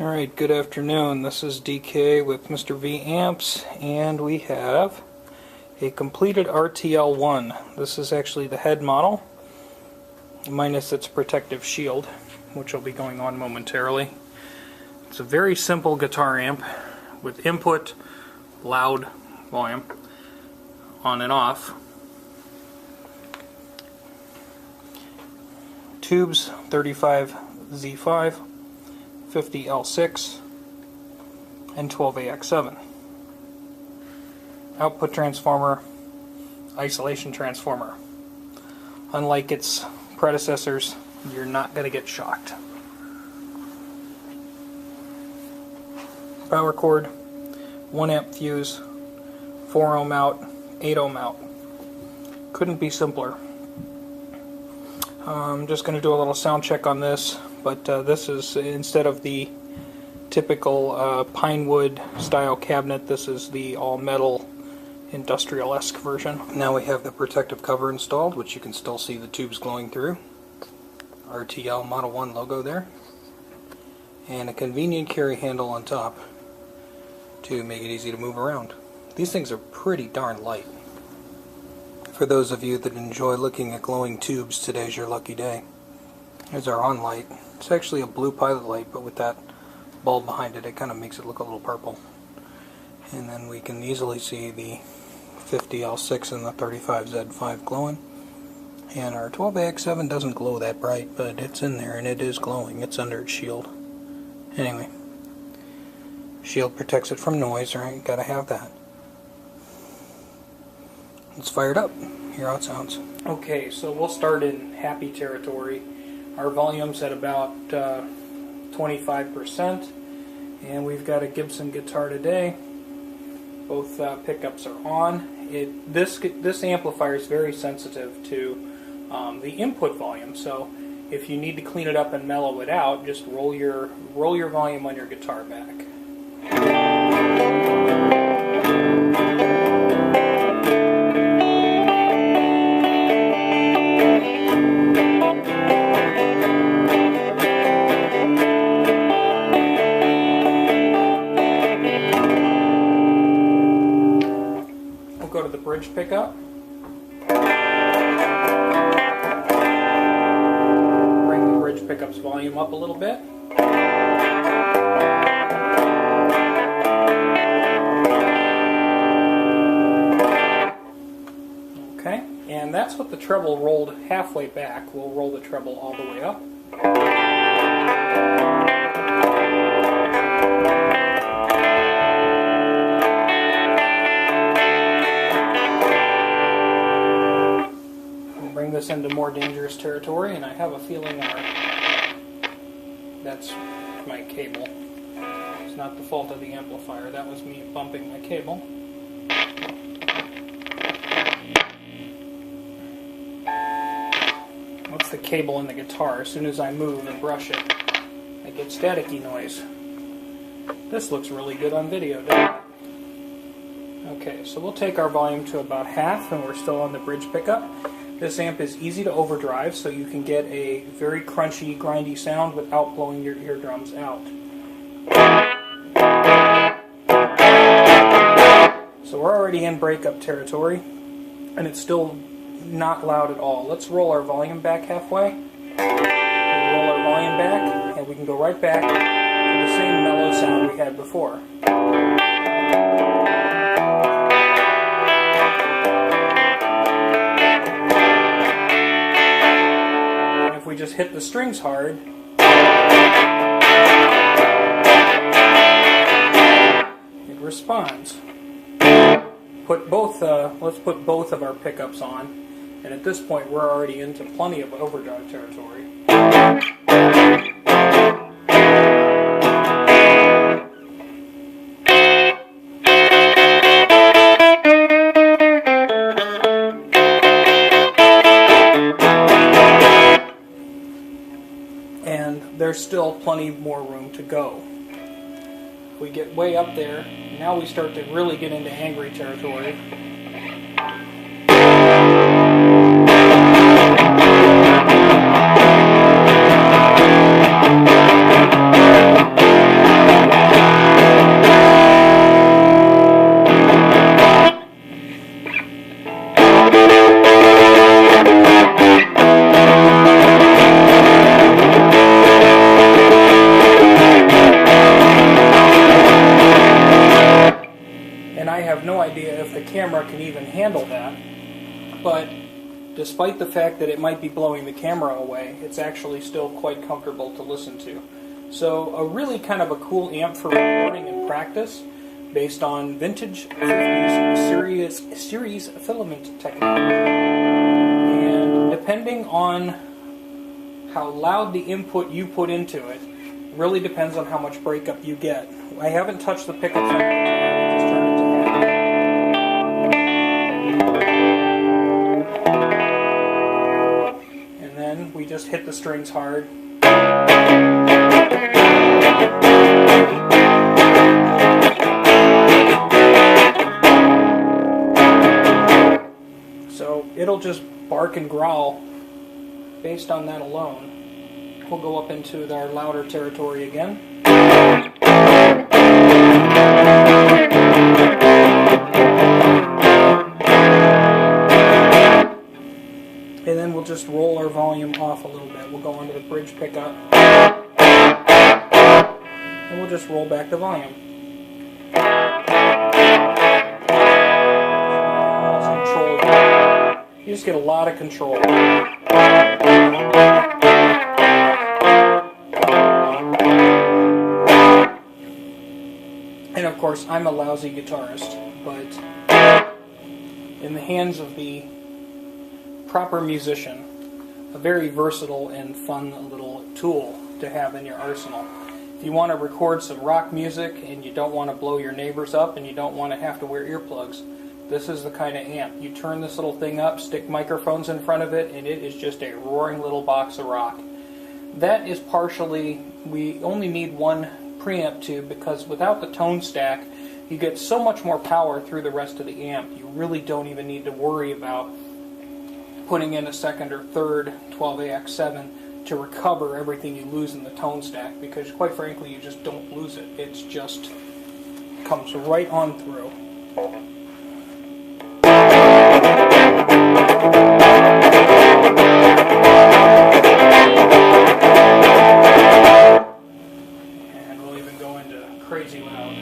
Alright, good afternoon. This is DK with Mr. V Amps, and we have a completed RTL-1. This is actually the head model, minus its protective shield, which will be going on momentarily. It's a very simple guitar amp with input, loud, volume, on and off. Tubes 35Z5, 50L6, and 12AX7. Output transformer, isolation transformer. Unlike its predecessors, you're not going to get shocked. Power cord, 1 amp fuse, 4 ohm out, 8 ohm out. Couldn't be simpler. I'm just going to do a little sound check on this, but this is, instead of the typical pine wood style cabinet, this is the all metal industrial-esque version. Now we have the protective cover installed, which you can still see the tubes glowing through. RTL Model 1 logo there. And a convenient carry handle on top to make it easy to move around. These things are pretty darn light. For those of you that enjoy looking at glowing tubes, today's your lucky day. Here's our on light. It's actually a blue pilot light, but with that bulb behind it, it kind of makes it look a little purple. And then we can easily see the 50L6 and the 35Z5 glowing. And our 12AX7 doesn't glow that bright, but it's in there and it is glowing. It's under its shield. Anyway, shield protects it from noise, right? Gotta have that. Let's fire it up. Hear how it sounds. Okay, so we'll start in happy territory. Our volume's at about 25%, and we've got a Gibson guitar today. Both pickups are on. This amplifier is very sensitive to the input volume, so if you need to clean it up and mellow it out, just roll your volume on your guitar back. Go to the bridge pickup. Bring the bridge pickup's volume up a little bit. Okay, and that's what the treble rolled halfway back. We'll roll the treble all the way up. Bring this into more dangerous territory, and I have a feeling that's my cable. It's not the fault of the amplifier. That was me bumping my cable. What's the cable in the guitar? As soon as I move and brush it, I get staticky noise. This looks really good on video, doesn't it? Okay, so we'll take our volume to about half, and we're still on the bridge pickup. This amp is easy to overdrive, so you can get a very crunchy, grindy sound without blowing your eardrums out. So we're already in breakup territory, and it's still not loud at all. Let's roll our volume back halfway. Roll our volume back, and we can go right back to the same mellow sound we had before. We just hit the strings hard, it responds. Let's put both of our pickups on, and at this point we're already into plenty of overdrive territory. And there's still plenty more room to go. We get way up there, now we start to really get into angry territory. despite the fact that it might be blowing the camera away, it's actually still quite comfortable to listen to. So a really kind of a cool amp for recording and practice, based on vintage 50s series filament technique. And depending on how loud the input you put into it, really depends on how much breakup you get. I haven't touched the pickups on the guitar, I just turned it to head. And then we just hit the strings hard. So it'll just bark and growl based on that alone. We'll go up into our louder territory again. And then we'll just roll our volume off a little bit. We'll go onto the bridge pickup. And we'll just roll back the volume. You just get a lot of control. And of course, I'm a lousy guitarist, but in the hands of the proper musician, a very versatile and fun little tool to have in your arsenal. If you want to record some rock music and you don't want to blow your neighbors up and you don't want to have to wear earplugs, this is the kind of amp. You turn this little thing up, stick microphones in front of it, and it is just a roaring little box of rock. That is partially, we only need one preamp tube, because without the tone stack, you get so much more power through the rest of the amp. You really don't even need to worry about putting in a second or third 12AX7 to recover everything you lose in the tone stack, because quite frankly, you just don't lose it. It's just comes right on through. And we'll even go into crazy loud.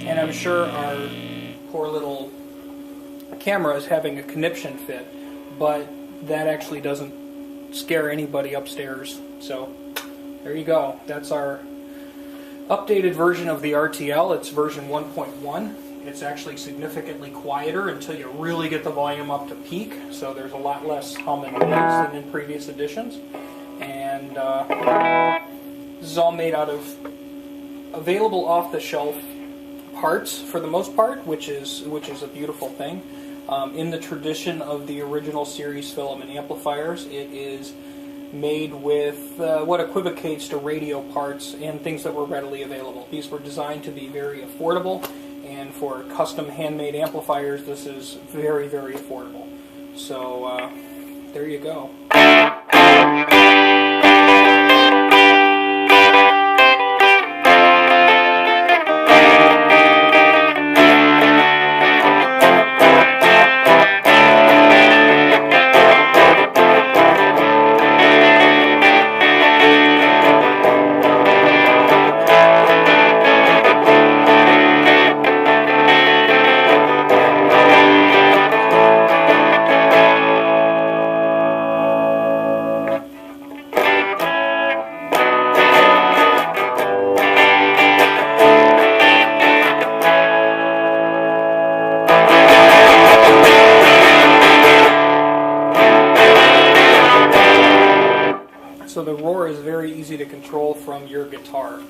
And I'm sure our poor little camera is having a conniption fit, but that actually doesn't scare anybody upstairs. So there you go. That's our updated version of the RTL. It's version 1.1. It's actually significantly quieter until you really get the volume up to peak, so there's a lot less hum and noise than in previous editions. And this is all made out of available off-the-shelf parts for the most part, which is a beautiful thing. In the tradition of the original series filament amplifiers, it is made with what equivocates to radio parts and things that were readily available. These were designed to be very affordable, and for custom handmade amplifiers, this is very, very affordable. So there you go. So the roar is very easy to control from your guitar.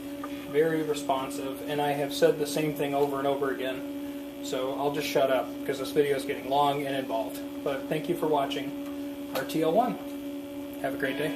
Very responsive, and I have said the same thing over and over again. So I'll just shut up, because this video is getting long and involved. But thank you for watching RTL-1. Have a great day.